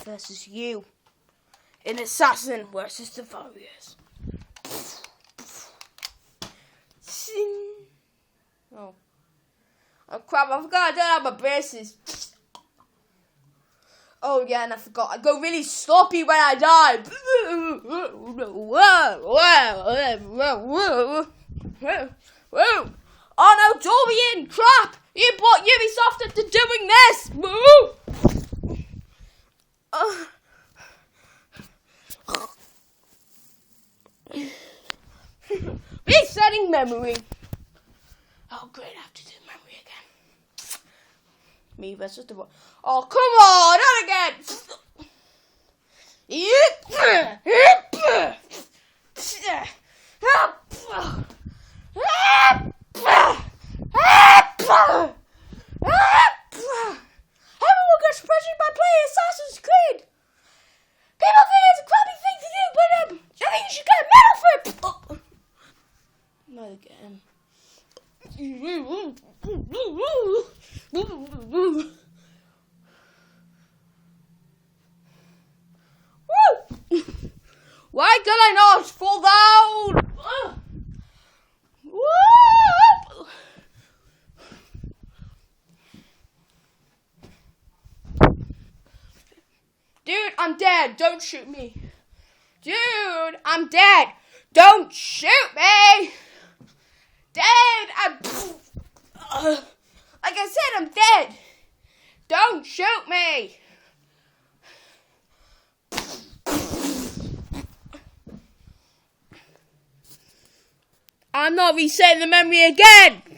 versus you in Assassin versus the Warriors. Oh. Oh crap, I forgot I don't have my braces. Oh yeah, and I forgot. I go really sloppy when I die. Oh no, Dorian! Crap! You brought Ubisoft into doing this! Resetting memory. Oh great, I have to do memory again. Me versus the... Oh, come on! Not again! Everyone gets pressured by playing Assassin's Creed! People think it's a crappy thing to do, but I think you should get a medal for it! Not again. Why can I not fall down? Dude, I'm dead. Don't shoot me. Dude, I'm dead. Don't shoot me. Dead. Like I said, I'm dead. Don't shoot me. I'm not resetting the memory again.